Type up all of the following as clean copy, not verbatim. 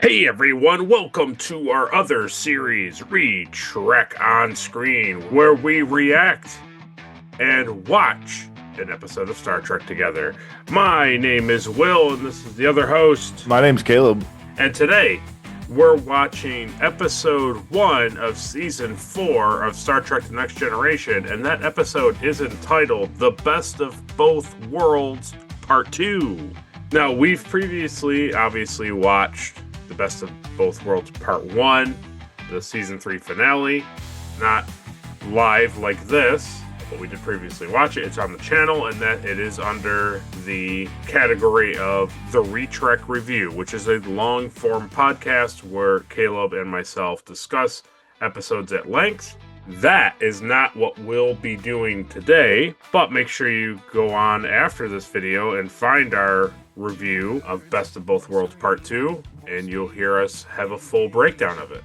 Hey everyone, welcome to our other series, Read Trek on Screen, where we react and watch an episode of Star Trek together. My name is Will, and this is the other host. My name's Caleb. And today, we're watching episode 1 of season 4 of Star Trek The Next Generation, and that episode is entitled The Best of Both Worlds, Part 2. Now, we've previously obviously watched The Best of Both Worlds Part 1, the Season 3 finale. Not live like this, but we did previously watch it. It's on the channel, and that it is under the category of the Retrek Review, which is a long-form podcast where Caleb and myself discuss episodes at length. That is not what we'll be doing today, but make sure you go on after this video and find our review of Best of Both Worlds Part 2, and you'll hear us have a full breakdown of it.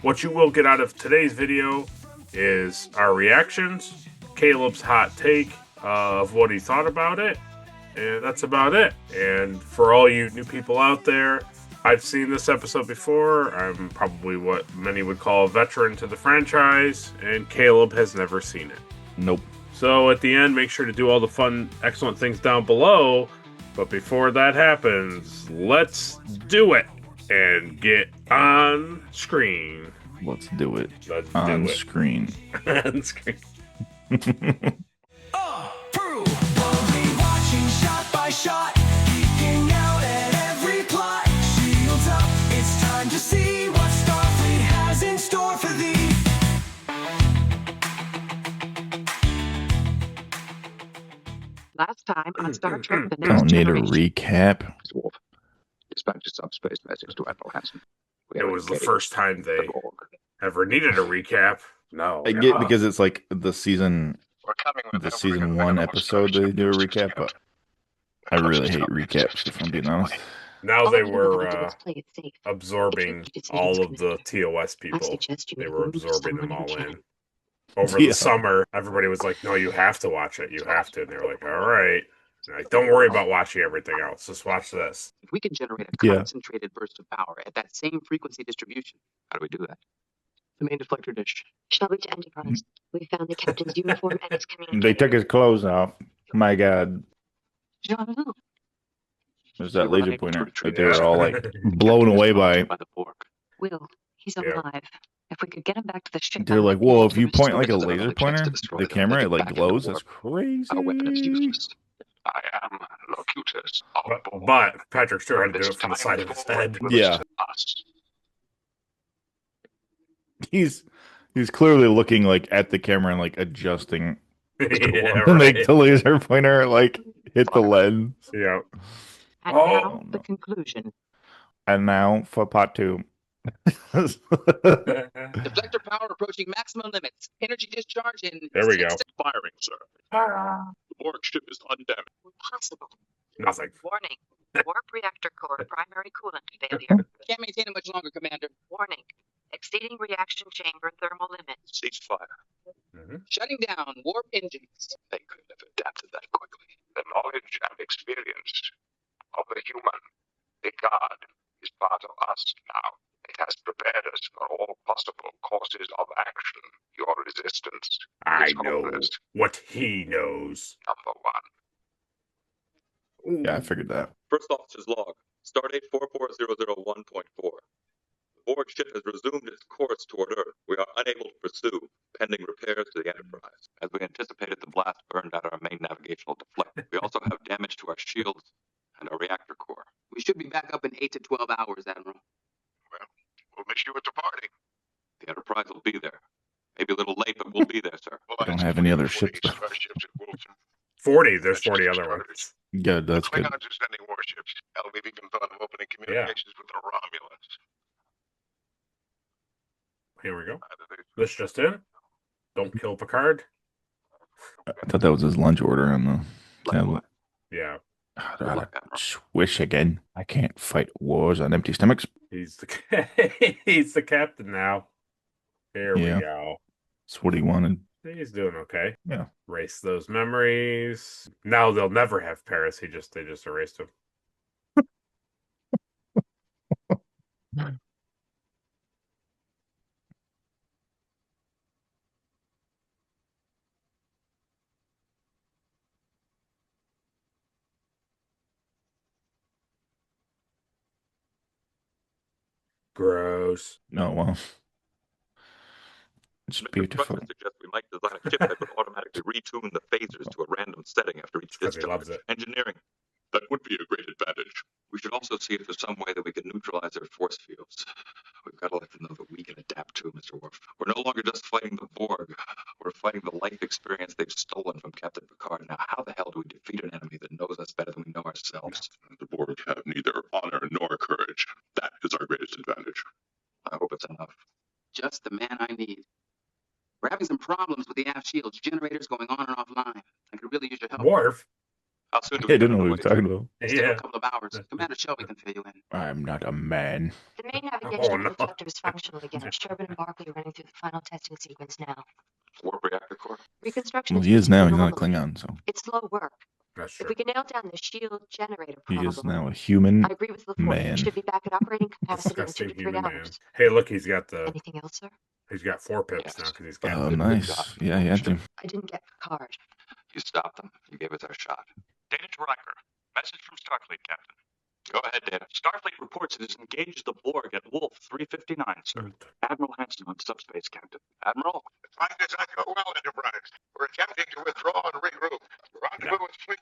What you will get out of today's video is our reactions, Caleb's hot take of what he thought about it, and that's about it. And for all you new people out there, I've seen this episode before. I'm probably what many would call a veteran to the franchise, and Caleb has never seen it. Nope. So at the end, make sure to do all the fun, excellent things down below. But before that happens, let's do it and get on screen. Let's do it. Let's on do it. Screen. On screen. We'll be watching shot by shot, geeking out at every plot. Shields up, it's time to see what Starfleet has in store for thee. Last time on Star Trek The I Next don't need a Generation. recap. Wolf. Dispatch a subspace message to Admiral Hansen. We It have was the indicated first time they the Borg. ever needed a recap. No. I get because it's like the season Season 1 episode they do a recap, but I really hate recaps if I'm being honest. Now All they you want were to do is play it safe. absorbing It's all of the connected. TOS I people. suggest you They were remove absorbing them someone all in in. chat. Over Yeah. the summer, everybody was like, no, you have to watch it. You have to. And they were like, all right. And like, don't worry about watching everything else. Just watch this. If we can generate a Yeah. concentrated burst of power at that same frequency distribution, how do we do that? The main deflector dish. Shall we to Enterprise? We found the captain's uniform and his communicator. They took his clothes off. My God. Jean-Luc. There's that We were laser unable to pointer retrieve that they were all like the blown away by. the Borg. Will, he's Yeah. alive. If we could get him back to the ship. They're by like, midday whoa, if to you point restore like a the- another laser chance to pointer, destroy the them, camera, take it it like back into glows. the That's warp. crazy. Our weapon is useless. I am Locutus of But Patrick Stewart had to do it from the side of his head. Yeah. Us. He's clearly looking like at the camera and like adjusting Yeah, to make right. the laser pointer like hit the lens. Yeah. And Oh, now, no. the conclusion. And now for part 2. Deflector power approaching maximum limits. Energy discharge in. There we go. Firing, sir. The Borg ship is undamaged. Impossible. Nothing. Warning. Warp reactor core primary coolant failure. Can't maintain it much longer, Commander. Warning. Exceeding reaction chamber thermal limits. Ceasefire. Shutting down warp engines. They could have adapted that quickly. The knowledge and experience of the human, the god, is part of us now. It has prepared us for all possible courses of action. Your resistance I is know hopeless. what he knows. Number one. Yeah, I figured that. First Officer's Log, Stardate 44001.4. The Borg ship has resumed its course toward Earth. We are unable to pursue, pending repairs to the Enterprise. As we anticipated, the blast burned out our main navigational deflector. We also have damage to our shields and our reactor core. We should be back up in 8 to 12 hours, Admiral. We'll miss you at the party. The Enterprise will be there. Maybe a little late, but we'll be there, sir. Well, I don't that's have any other 40 ships. express ships at Wilson. 40. There's That's 40 just other starters. ones. Good, that's The good. Klingons are sending warships. Hell, they've even thought of opening communications with the Romulans. Here we go. Either they- This just in. Don't kill Picard. I thought that was his lunch order on the tablet. Yeah. Swish again. I can't fight wars on empty stomachs. He's the he's the captain now. Here Yeah. we go. That's what he wanted. He's doing okay. Yeah. Erase those memories. Now they'll never have Paris. They just erased him. Gross. Oh, well. It's Mr. beautiful. Crusher suggests we might design a chip that would automatically retune the phasers to a random setting after each Because he discharge. loves it. Engineering. That would be a great advantage. We should also see if there's some way that we can neutralize their force fields. We've got to let them know that we can adapt to, Mr. Worf. We're no longer just fighting the Borg. We're fighting the life experience they've stolen from Captain Picard. Now, how the hell do we defeat an enemy that knows us better than we know ourselves? The Borg have neither honor nor courage. That is our greatest advantage. I hope it's enough. Just the man I need. We're having some problems with the aft shields. Generators going on and offline. I could really use your help. Worf. How soon do I we didn't get know what he underway, was sir? talking about. Still a Yeah. couple of hours. Commander Shelby can fill you in. I'm not a man. The main Oh, navigation no. objective is functional again. Sherbin and Barkley are running through the final testing sequence now. Warp reactor core. Reconstruction Well, he is now. He's not a normally. Klingon, so It's slow work. That's If true. we can nail down the shield generator he problem, is now a human I agree with LaForge. man. We should be back at operating capacity in 2 Disgusting to 3 human man. hours. Hey, look, he's got Anything else, sir? 4 pips Yes. now because he's Oh, captain. nice. Yeah, he had to. I didn't get Picard. You stopped them. You gave us our shot. Data to Riker. Message from Starfleet, Captain. Go ahead, Data. Starfleet reports it has engaged the Borg at Wolf 359, sir. Admiral Hanson on subspace, Captain. Admiral? Find this echo well, Enterprise. We're attempting to withdraw and regroup. Rendezvous with fleet.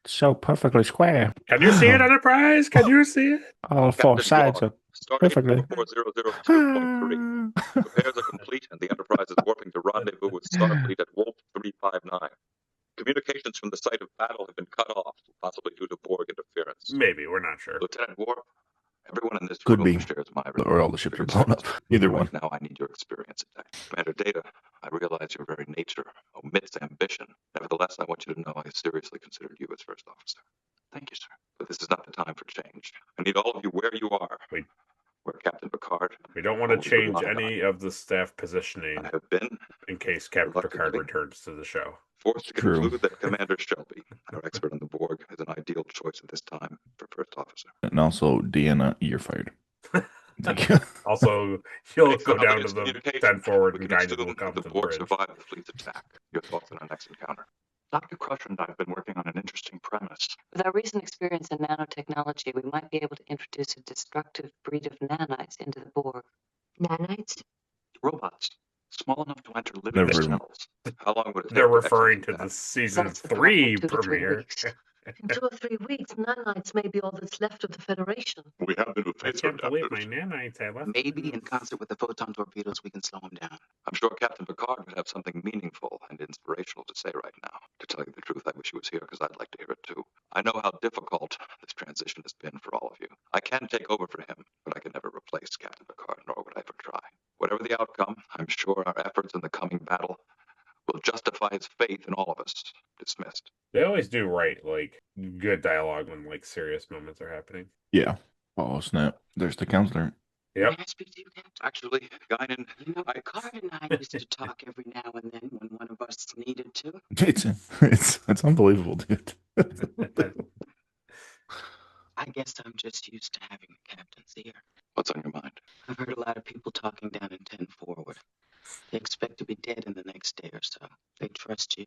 So perfectly square. Can you see it, Enterprise? Can you see it? All four Captain sides Log, are Stardate perfectly. 44002.3. Repairs are complete and the Enterprise is warping to rendezvous with Starfleet at Wolf 359. Communications from the site of battle have been cut off, possibly due to Borg interference. Maybe. We're not sure. Lieutenant Warp, everyone in this Could room be. shares my Or all the ships are blown up. Either Right one. now, I need your experience at that. Commander Data, I realize your very nature omits ambition. Nevertheless, I want you to know I seriously considered you as first officer. Thank you, sir. But this is not the time for change. I need all of you where you are. Wait. Where Captain Picard. We don't want to change any of the staff positioning I have been in case Captain Picard Reluctantly. returns to the show. forced to True. conclude that Commander Shelby, our expert on the Borg, is an ideal choice at this time for first officer. And also, Deanna, you're fired. Thank you. Also, he'll Based go on down evidence to the communication, 10 forward we and can guide assume will come the to the Borg bridge. survived the fleet's attack. Your thoughts on our next encounter? Dr. Crusher and I have been working on an interesting premise. With our recent experience in nanotechnology, we might be able to introduce a destructive breed of nanites into the Borg. Nanites? Robots, small enough to enter living Never heard of 'em. cells. How long would it take They're to referring to execute the that? season That's the 3 problem, 2 to 3 premiere. weeks. In 2 or 3 weeks, nanites may be all that's left of the Federation. We have been with I phaser can't believe my adapters. nanites I left. Maybe in concert with the photon torpedoes, we can slow him down. I'm sure Captain Picard would have something meaningful and inspirational to say right now. To tell you the truth, I wish he was here because I'd like to hear it too. I know how difficult this transition has been for all of you. I can take over for him, but I can never replace Captain Picard, nor would I ever try. Whatever the outcome, I'm sure our efforts in the coming battle will justify his faith in all of us. Dismissed. They always do write like good dialogue when like serious moments are happening. Yeah. Oh, snap. There's the counselor. Yep. May I speak to you, Captain? Actually, Guinan, You know, Picard and I used to talk every now and then when one of us needed to. It's unbelievable, dude. I guess I'm just used to having a captain's ear. what's on your mind? I've heard a lot of people talking down in 10 forward. They expect to be dead in the next day or so. They trust you.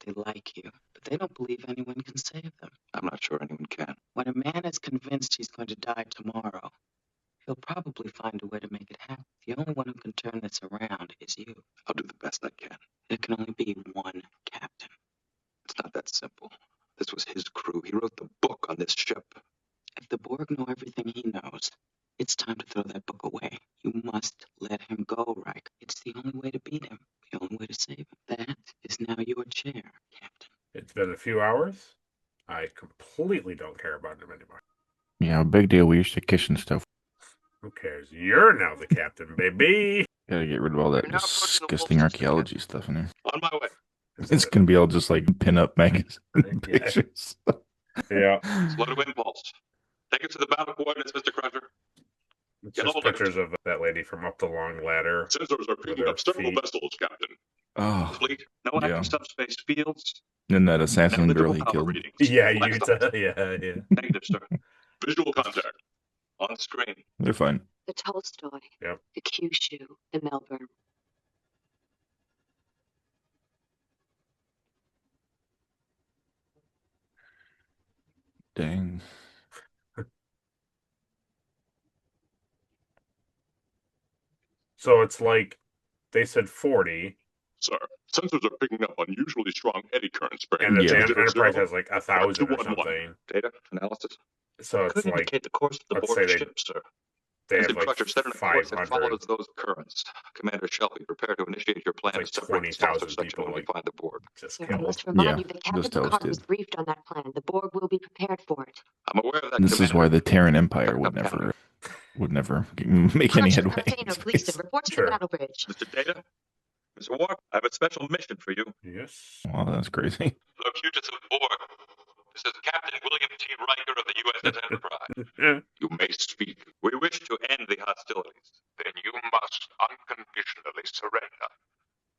They like you. But they don't believe anyone can save them. I'm not sure anyone can. When a man is convinced he's going to die tomorrow, he'll probably find a way to make it happen. The only one who can turn this around is you. I'll do the best I can. There can only be one captain. It's not that simple. This was his crew. He wrote the book on this ship. If the Borg know everything he knows, it's time to throw that book away. You must let him go, Riker. It's the only way to beat him, the only way to save him. That is now your chair, Captain. It's been a few hours. I completely don't care about him anymore. Yeah, big deal. We used to kiss and stuff. Who cares? You're now the captain, baby. Gotta get rid of all that You're now approaching the disgusting Wolf system, archaeology stuff in there. On my way. It's gonna be all just like pin up magazine Yeah. pictures. Yeah. Slow to impulse. Take it to the battle coordinates, Mr. Crusher. It's Get just all of it. pictures of that lady from up the long ladder. Sensors are picking up several feet. vessels, Captain. Oh, Fleet, no active Yeah. subspace fields. and that assassin negligible girl he power killed. readings. Yeah, Black you stars. yeah. Negative, sir. Visual contact. On screen. They're fine. The Tolstoy. Yep. The Kyushu. The Melbourne. Dang. So it's like they said 40, Sir, sensors are picking up unusually strong eddy currents. and the Yeah. Enterprise has like 1,000 or 211. something. Data analysis. So it's Could like indicate the course of the let's Borg say they- ship, sir. they have Vincent like Crusher set in a course that 500. follows those currents. Commander Shelby, prepare to initiate your plan It's to like separate the saucer 20,000 section people, when we like- find the Borg. Just Sir, I killed. must remind Yeah, you that those Captain tell us Picard was did. briefed on that plan. The Borg will be prepared for it. I'm aware of that. This is Commander. why the Terran Empire would never make any Crusher, headway. Martino, Gleason, report to Sure. the battle bridge. Mr. Data, Mr. Worf, I have a special mission for you. Yes. Wow, that's crazy. Locutus of Borg. This is Captain William T. Riker of the USS Enterprise. Yeah. You may speak. We wish to end the hostilities. Then you must unconditionally surrender.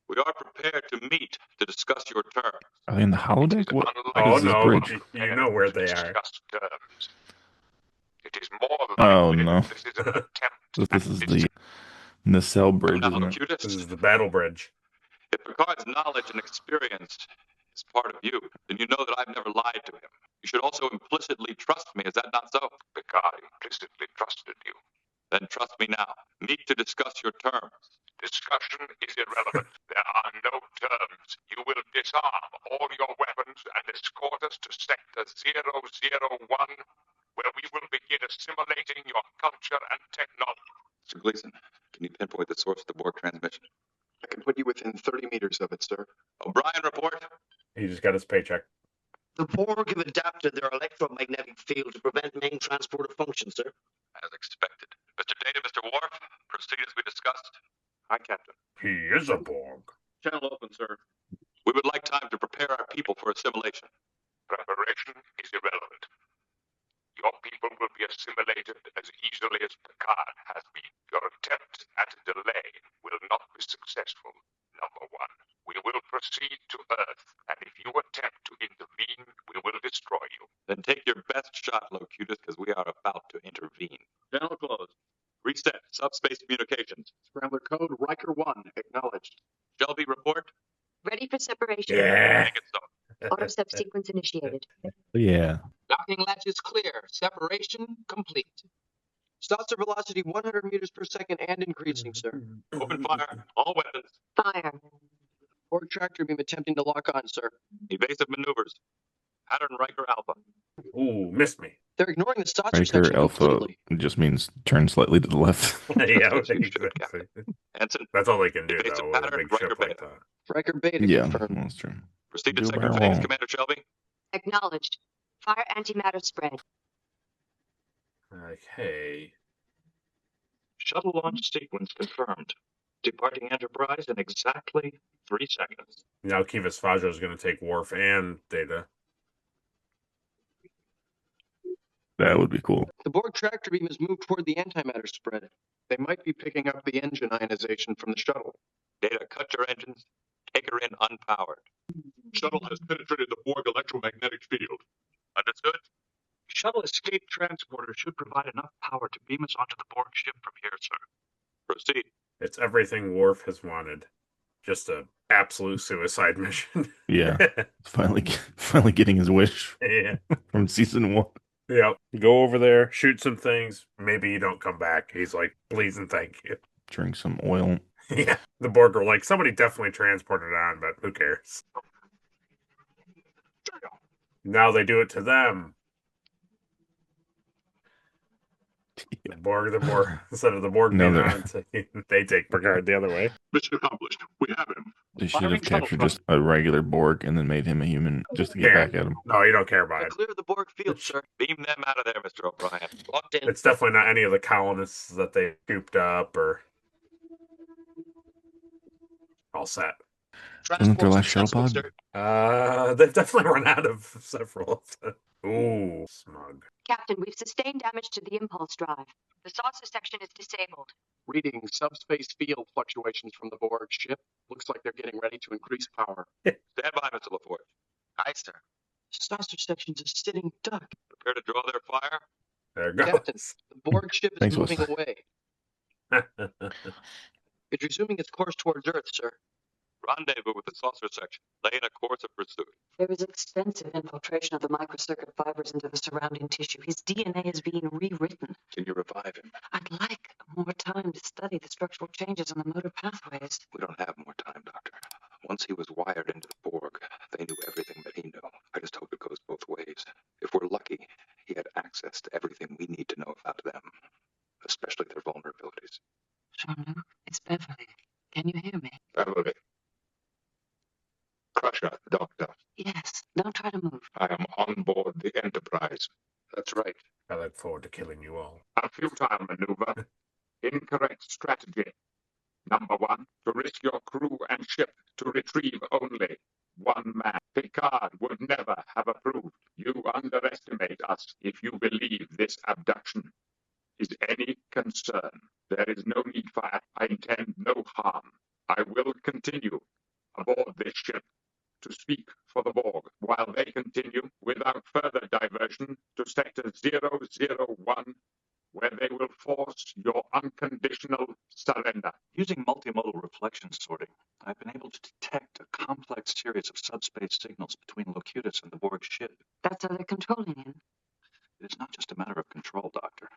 We are prepared to meet to discuss your terms. Are they in the holodeck? What Oh is this no, bridge? you know where they are. Discuss terms. It is more Oh, likely no. this is an attempt So this is at the nacelle bridge, Now, isn't it? Locutus, This is the battle bridge. if Picard's knowledge and experience is part of you, then you know that I've never lied to him. You should also implicitly trust me. Is that not so? Picard implicitly trusted you. Then trust me now. Meet to discuss your terms. Discussion is irrelevant. There are no terms. You will disarm all your weapons and escort us to Sector 001, where we will begin assimilating your culture and technology. Mr. Gleason, can you pinpoint the source of the Borg transmission? I can put you within 30 meters of it, sir. O'Brien, report. He just got his paycheck. The Borg have adapted their electromagnetic field to prevent main transporter function, sir. As expected. Mr. Data, Mr. Worf, proceed as we discussed. Hi, Captain. He is a Borg. Channel open, sir. We would like time to prepare our people for assimilation. Preparation is irrelevant. Your people will be assimilated as easily as Picard has been. Your attempt at delay will not be successful. Number one, we will proceed to Earth, and if you attempt to intervene, we will destroy you. Then take your best shot, Locutus, because we are about to intervene. Channel closed. Reset. Subspace communications. Scrambler code Riker 1, acknowledged. Shelby, report. Ready for separation. Yeah. Make it so. Auto subsequence initiated. Yeah. Docking latch is clear. Separation complete. Saucer velocity 100 meters per second and increasing, sir. Open fire. All weapons. Fire. Borg tractor beam attempting to lock on, sir. Evasive maneuvers. Pattern Riker Alpha. Ooh, missed me. They're ignoring the saucer Riker section Alpha completely. just means turn slightly to the left. Yeah, That's what you should, exactly. Ensign, That's all they can do Evasive though with a pattern, big Riker ship like Beta. that. Riker Beta Yeah, confirmed. that's true. proceed to Do second barrel. phase, Commander Shelby. Acknowledged. Fire antimatter spread. Okay. Shuttle launch sequence confirmed. Departing Enterprise in exactly 3 seconds. Now Kivas Fajo is going to take Worf and Data. That would be cool. The Borg tractor beam has moved toward the antimatter spread. They might be picking up the engine ionization from the shuttle. Data, cut your engines. Take her in unpowered. Shuttle has penetrated the Borg electromagnetic field. Understood? Shuttle escape transporter should provide enough power to beam us onto the Borg ship from here, sir. Proceed. It's everything Worf has wanted. Just a absolute suicide mission. Yeah. finally getting his wish Yeah. from season 1. Yep. Go over there, shoot some things. Maybe you don't come back. He's like, please and thank you. Drink some oil. Yeah. The Borg are like, somebody definitely transported on, but who cares? Now they do it to them. The Borg, instead of the Borg being No, on, they take Picard the other way. Mission accomplished. We have him. They should Firing have shuttle captured front. just a regular Borg and then made him a human just to get Yeah. back at him. No, you don't care about I it. clear the Borg field, sir. Beam them out of there, Mr. O'Brien. Locked in. It's definitely not any of the colonists that they scooped up or all set. Isn't there Transport less shuttle successful, pod? sir. They've definitely run out of several of them. Ooh, smug. Captain, we've sustained damage to the impulse drive. The saucer section is disabled. Reading subspace field fluctuations from the Borg ship. Looks like they're getting ready to increase power. Stand by, Mr. LaForge. Aye, sir. Saucer section's a sitting duck. Prepare to draw their fire. There Captain, goes. the Borg ship is Thanks, moving Wes. away. It's resuming its course towards Earth, sir. Rendezvous with the saucer section. Lay in a course of pursuit. There is extensive infiltration of the microcircuit fibers into the surrounding tissue. His DNA is being rewritten. Can you revive him? I'd like more time to study the structural changes in the motor pathways. We don't have more time, Doctor. Once he was wired into the Borg, they knew everything that he knew. I just hope it goes both ways. If we're lucky, he had access to everything we need to know about them, especially their vulnerabilities. Jean-Luc, it's Beverly. Can you hear me? Beverly. Crusher, Doctor. Yes. Don't try to move. I am on board the Enterprise. That's right. I look forward to killing you all. A futile maneuver. Incorrect strategy. Number 1, to risk your crew and ship to retrieve only one man. Picard would never have approved. You underestimate us if you believe this abduction is any concern. There is no need for it. I intend no harm. I will continue aboard this ship to speak for the Borg, while they continue without further diversion to Sector 001, where they will force your unconditional surrender. Using multimodal reflection sorting, I've been able to detect a complex series of subspace signals between Locutus and the Borg ship. That's how they're controlling him. It is not just a matter of control, Doctor.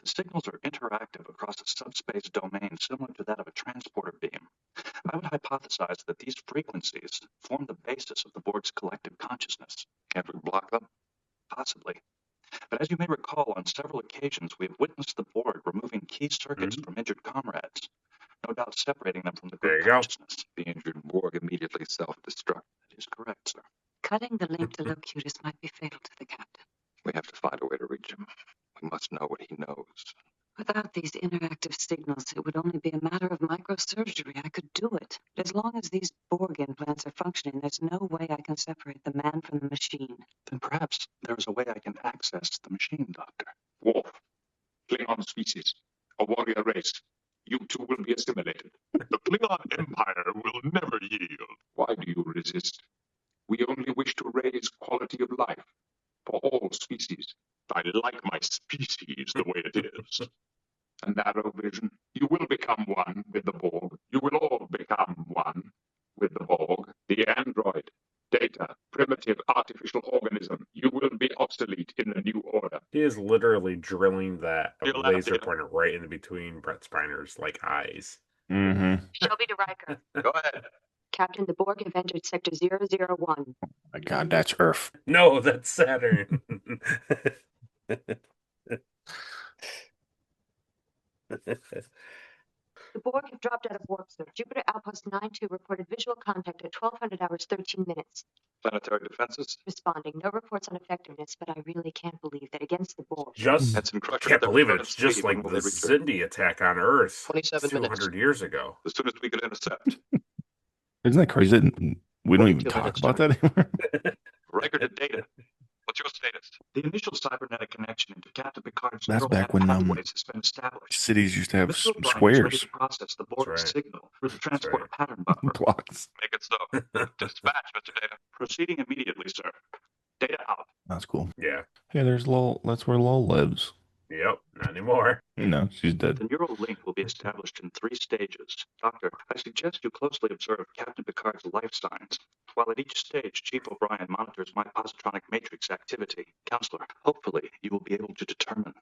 The signals are interactive across a subspace domain similar to that of a transporter beam. I would hypothesize that these frequencies form the basis of the Borg's collective consciousness. Can't we block them? Possibly. But as you may recall, on several occasions we have witnessed the Borg removing key circuits from injured comrades, no doubt separating them from the There group you go. consciousness. The injured Borg immediately self-destruct. That is correct, sir. Cutting the link to Locutus might be fatal to the captain. We have to find a way to reach him. We must know what he knows. Without these interactive signals, it would only be a matter of microsurgery. I could do it. As long as these Borg implants are functioning, there's no way I can separate the man from the machine. Then perhaps there is a way I can access the machine, Doctor. Worf, Klingon species, a warrior race. You two will be assimilated. The Klingon Empire will never yield. Why do you resist? We only wish to raise quality of life for all species. I like my species the way it is. A narrow vision. You will become one with the Borg. You will all become one with the Borg. The android, Data, primitive artificial organism. You will be obsolete in the new order. He is literally drilling that You'll have laser to. pointer right in between Brett Spiner's like eyes. Mm-hmm. Shelby to Riker. Go ahead. Captain, the Borg have entered Sector 001. My God, that's Earth. No, that's Saturn. The Borg have dropped out of warp zone. Jupiter Outpost 9-2 reported visual contact at 1200 hours 13 minutes. Planetary defenses. Responding. No reports on effectiveness, but I really can't believe that against the Borg. Just That's incredible. can't believe it. They're It's just speed like when the they return. Zindi attack on Earth 27 minutes. 200 years ago. As soon as we could intercept. Isn't that crazy? We don't even 22 talk minutes, about sir. that anymore. Riker to Data. What's your status? The initial cybernetic connection into Captain Picard's That's neural back when, pathways has been established. Cities used to have Mr. O'Brien is ready squares, to process the Borg right. signal through the right. transporter pattern buffer. blocks. Make it so. Dispatch, Mr. Data. Proceeding immediately, sir. Data out. That's cool. Yeah. Hey, there's Lol. That's where Lol lives. Yep. Not anymore. No, she's dead. The neural link will be established in 3 stages. Doctor, I suggest you closely observe Captain Picard's life signs. While at each stage, Chief O'Brien monitors my positronic matrix activity. Counselor, hopefully you will be able to determine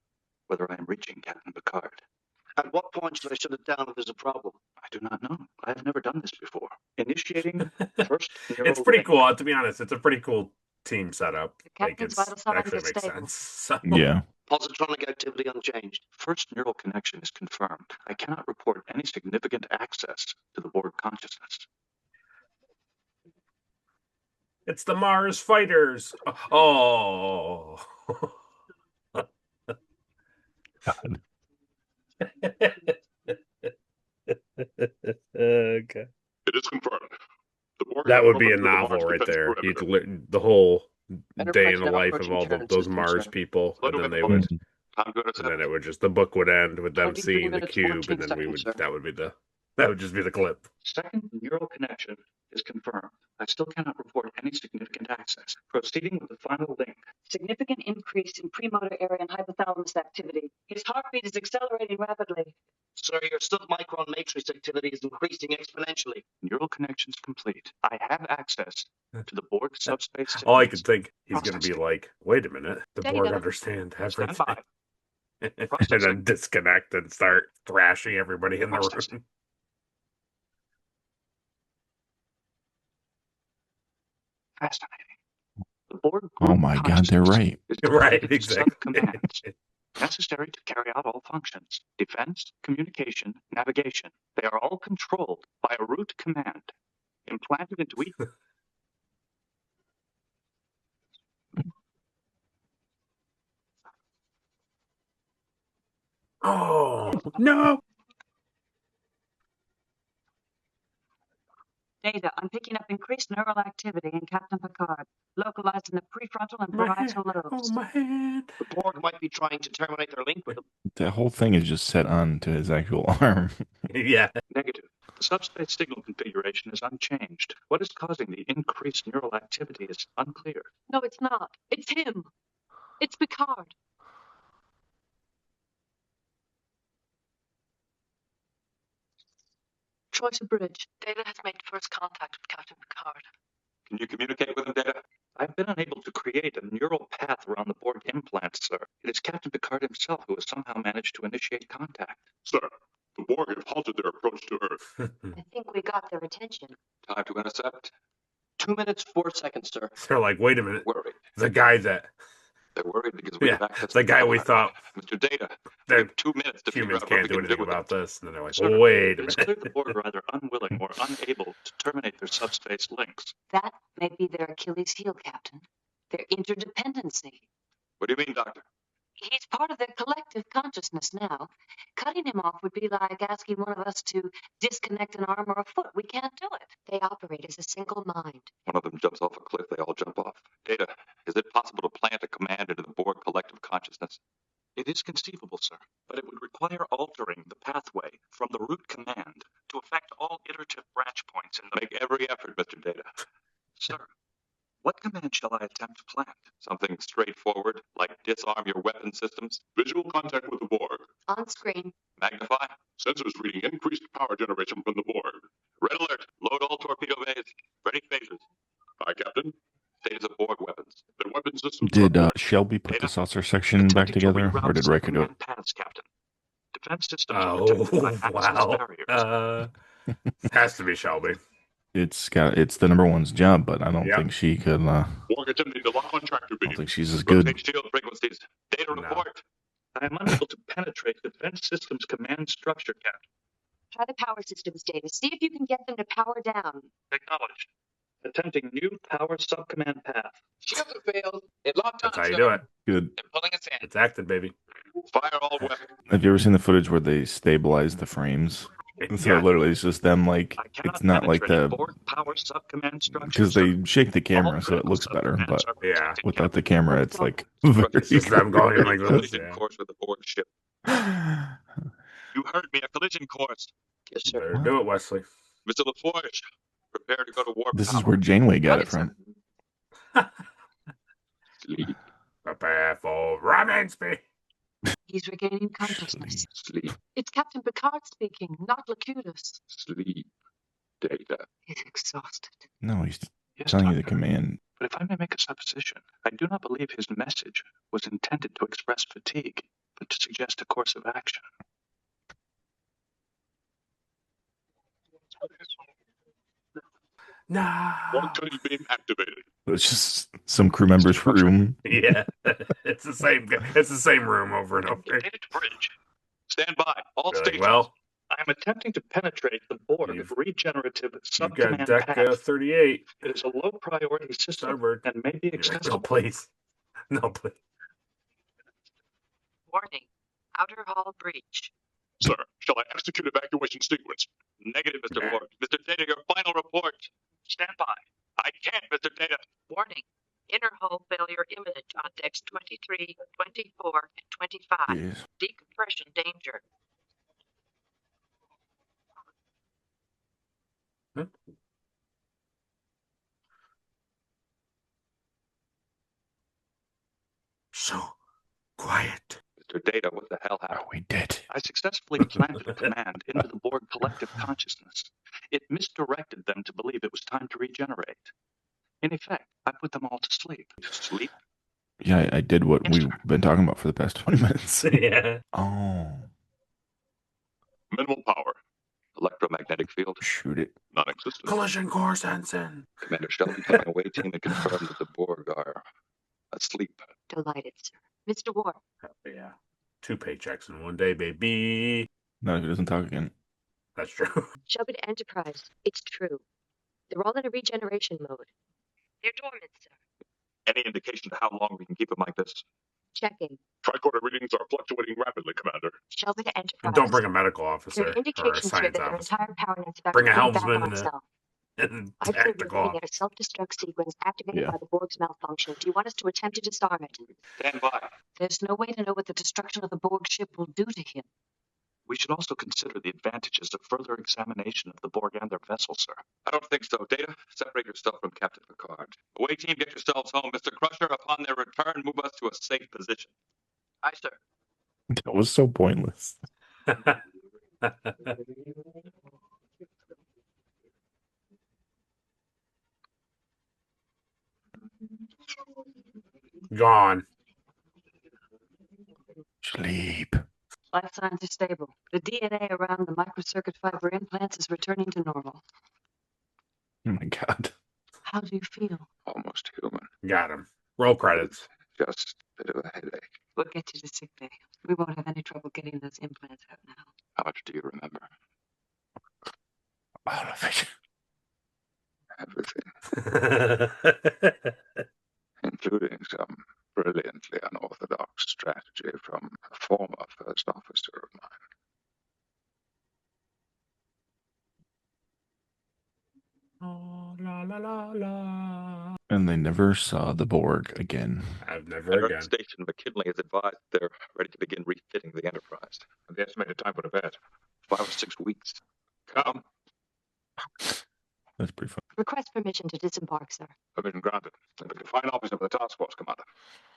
whether I am reaching Captain Picard. At what point should I shut it down if there's a problem? I do not know. I have never done this before. Initiating first neural It's pretty link. cool. To be honest, it's a pretty cool team setup. The Like captain's it's vital signs actually are makes stable. sense. So, Yeah. Positronic activity unchanged. First neural connection is confirmed. I cannot report any significant access to the Borg consciousness. it's the Mars fighters. Oh. God. Okay. It is confirmed. The Borg That have would be a broken through the novel Mars right defense there. perimeter. The whole Enterprise day in the now life of approaching all Terran those system, Mars sir. people, Slow and then to they mid- would, Time to and then intercept. it would just the book would end with them 23 seeing the minutes, cube, 14 and then we seconds, would sir. that would be the That would just be the clip. Second neural connection is confirmed. I still cannot report any significant access. Proceeding with the final link. Significant increase in premotor area and hypothalamus activity. His heartbeat is accelerating rapidly. Sir, your submicron matrix activity is increasing exponentially. Neural connections complete. I have access to the Borg subspace. All I could think he's going to be like, wait a minute, the Data. Borg understand Stand everything. by. And then disconnect and start thrashing everybody in the Processing. room. Fascinating. The Borg Oh group my God, they're consciousness right. is Right, divided into exactly. subcommands necessary to carry out all functions: defense, communication, navigation. They are all controlled by a root command implanted into each. Oh, no. Data, I'm picking up increased neural activity in Captain Picard, localized in the prefrontal and My parietal hand. lobes. Oh, my hand. The Borg might be trying to terminate their link with him. The whole thing is just set on to his actual arm. Yeah. Negative. The subspace signal configuration is unchanged. What is causing the increased neural activity is unclear. No, it's not. It's him. It's Picard. Choice of bridge. Data has made first contact with Captain Picard. Can you communicate with him, Data? I've been unable to create a neural path around the Borg implants, sir. It is Captain Picard himself who has somehow managed to initiate contact. Sir, the Borg have halted their approach to Earth. I think we got their attention. Time to intercept? 2 minutes, 4 seconds, sir. They're like, wait a minute. Worried. The guy that, They're worried because we yeah, have access the to guy we power. thought Mr. Data, we that have 2 minutes to figure humans out what can't we do can do anything with it. about this. And then they're like, Sir, wait a it is clear minute. the Borg are either unwilling or unable to terminate their subspace links. That may be their Achilles heel, Captain. Their interdependency. What do you mean, Doctor? He's part of their collective consciousness now. Cutting him off would be like asking one of us to disconnect an arm or a foot. We can't do it. They operate as a single mind. One of them jumps off a cliff, they all jump off. Data, is it possible to plant a command into the Borg collective consciousness? It is conceivable, sir, but it would require altering the pathway from the root command to affect all iterative branch points in the... Make every effort, Mr. Data. Sir, what command shall I attempt to plant? Something straightforward, like disarm your weapon systems. Visual contact with the Borg. On screen. Magnify. Sensors reading increased power generation from the Borg. Red alert. Load all torpedo bays. Ready phases. Aye, Captain. Status of Borg weapons. Their weapon systems Did are... Shelby put the saucer section back Attempting to together, or reroute did Riker do it? subcommand paths, Captain. Defense systems are protected by Oh, access wow. barriers. Has to be Shelby. It's the number one's job, but I don't Yep. think she could. Borg attempting to lock on tractor I beam. don't think she's as good. Rotate shield frequencies. Data No. report. I am unable to penetrate defense systems command structure, Captain. Try the power systems data. See if you can get them to power down. Acknowledged. Attempting new power subcommand path. Shields have failed. It locked on That's how you do it. Good. They're pulling us in. It's active, baby. Fire all weapons. Have you ever seen the footage where they stabilize the frames? So Yeah. literally, it's just them like I cannot it's not like penetrate the Borg power subcommand structure. because sir. they shake the camera All so it critical looks better, subcommands but are Yeah. protected, without the Captain. camera, it's like very It's just them going like this. Collision Yeah. course with the Borg ship. You heard me. A collision course. Yes, sir. Better do it, Wesley. Mr. LaForge, prepare to go to warp This power. is where Janeway got Right, it from. Sleep. Prepare for Ramansby. He's regaining consciousness. Sleep. It's Captain Picard speaking, not Locutus. Sleep. Data. He's exhausted. No, he's Yes, telling you the Doctor. command. But if I may make a supposition, I do not believe his message was intended to express fatigue, but to suggest a course of action. Nah. Borg tunnel beam activated. It's just some crew members' room. Yeah. It's the same. It's the same room over and over. Data to bridge. Stand by. All They're like, stations. well, I am attempting to penetrate the Borg You've- regenerative you've got subcommand deck path. 38. It is a low priority system Starboard. and may be You're like, no, accessible. please. No, please. Warning. Outer Hall breach. Sir, shall I execute evacuation sequence? Negative, Mr. Borg. Mr. Data, your final report. Stand by. I can't, Mr. Data. Warning. Inner hull failure imminent on decks 23, 24, and 25. Jeez. Decompression danger. Huh? So quiet. Mr. Data, what the hell happened? Are we dead? I successfully planted command into the Borg collective consciousness. It misdirected them to believe it was time to regenerate. In effect, I put them all to sleep. Sleep? Yeah, I did what we've been talking about for the past 20 minutes. Yeah. Oh, Minimal power. Electromagnetic field? shoot it. Non-existent. Collision course, Ensign. Commander Shelton and my away team had confirmed that the Borg are asleep. Delighted, sir. Mr. Ward, Yeah. 2 paychecks in one day, baby. Not if he doesn't talk again. That's true. show it Enterprise. It's true. They're all in a regeneration mode. They're dormant, sir. Any indication to how long we can keep them like this? Checking. Tricorder readings are fluctuating rapidly, Commander. Show it Enterprise. And don't bring a medical There officer are or a indications here science that their officer. entire power net spectrum Bring a is back helmsman on and itself. and I've heard we're tactical looking off. at a self-destruct sequence activated Yeah. by the Borg's malfunction. Do you want us to attempt to disarm it? Stand by. There's no way to know what the destruction of the Borg ship will do to him. We should also consider the advantages of further examination of the Borg and their vessel, sir. I don't think so. Data, separate yourself from Captain Picard. Away team, get yourselves home. Mr. Crusher, upon their return, move us to a safe position. Aye, sir. That was so pointless. Gone. Sleep. Life signs are stable. The DNA around the microcircuit fiber implants is returning to normal. Oh my god. How do you feel? Almost human. Got him. Roll credits. Just a bit of a headache. We'll get you to sick bay. We won't have any trouble getting those implants out now. How much do you remember? All of it. Everything. Including some brilliantly unorthodox strategy from a former first officer of mine. Oh, la la la la. And they never saw the Borg again. I've At never Earth again. Station, McKinley has advised they're ready to begin refitting the Enterprise. And the estimated time for the vet? 5 or 6 weeks. Come. That's pretty fun. Request permission to disembark, sir. Permission granted. And a fine officer for the task force, Commander.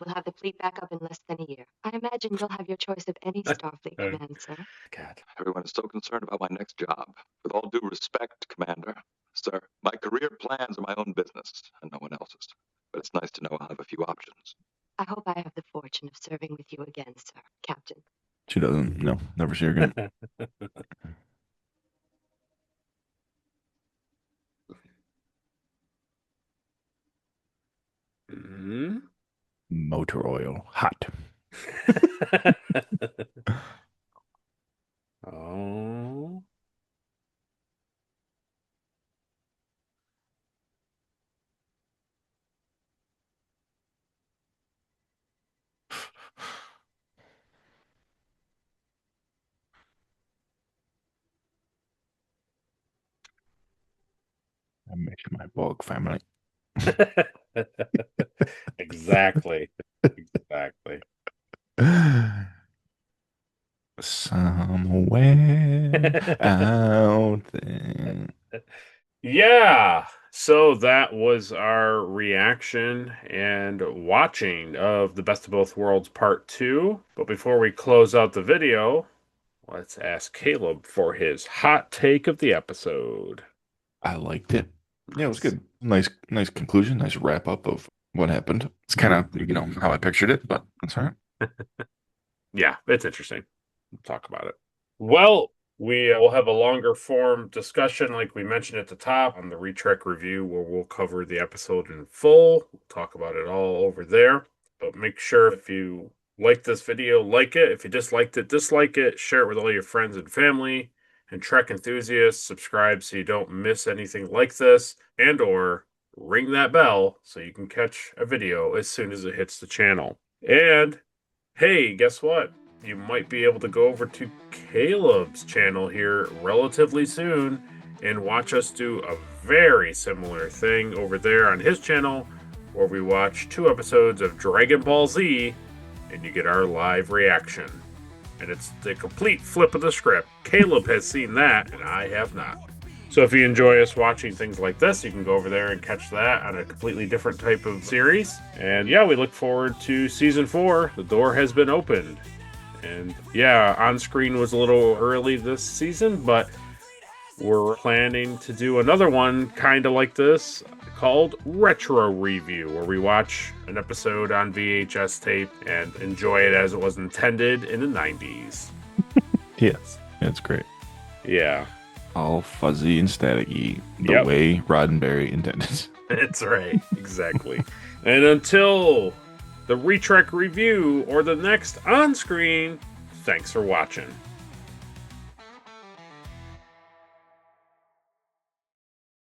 We'll have the fleet back up in less than a year. I imagine you'll have your choice of any Starfleet command, sir. God. Everyone is so concerned about my next job. With all due respect, Commander. Sir, my career plans are my own business and no one else's. But it's nice to know I'll have a few options. I hope I have the fortune of serving with you again, sir. Captain. She doesn't. No, never see her again. Hmm? Motor oil. Hot. Oh. I miss my Borg family. Exactly. Exactly. Somewhere out there. Yeah. So that was our reaction and watching of The Best of Both Worlds Part 2. But before we close out the video, let's ask Caleb for his hot take of the episode. I liked it. Yeah, it was good. Nice conclusion. Nice wrap up of what happened. It's kind of, how I pictured it, but that's all right. Yeah, it's interesting. We'll talk about it. Well, we will have a longer form discussion, like we mentioned at the top, on the Retrek review, where we'll cover the episode in full. We'll talk about it all over there. But make sure if you like this video, like it. If you disliked it, dislike it. Share it with all your friends and family. And Trek enthusiasts, subscribe so you don't miss anything like this. And or ring that bell so you can catch a video as soon as it hits the channel. And hey, guess what? You might be able to go over to Caleb's channel here relatively soon and watch us do a very similar thing over there on his channel, where we watch 2 episodes of Dragon Ball Z and you get our live reaction. And it's the complete flip of the script. Caleb has seen that and I have not. So if you enjoy us watching things like this, you can go over there and catch that on a completely different type of series. And yeah, we look forward to season 4. The door has been opened. And yeah, On Screen was a little early this season, but we're planning to do another one kind of like this called Retro Review, where we watch an episode on VHS tape and enjoy it as it was intended in the 90s. Yes, that's great. Yeah. All fuzzy and staticky, the way Roddenberry intended. That's right, exactly. And until the Retrek Review or the next On Screen, thanks for watching.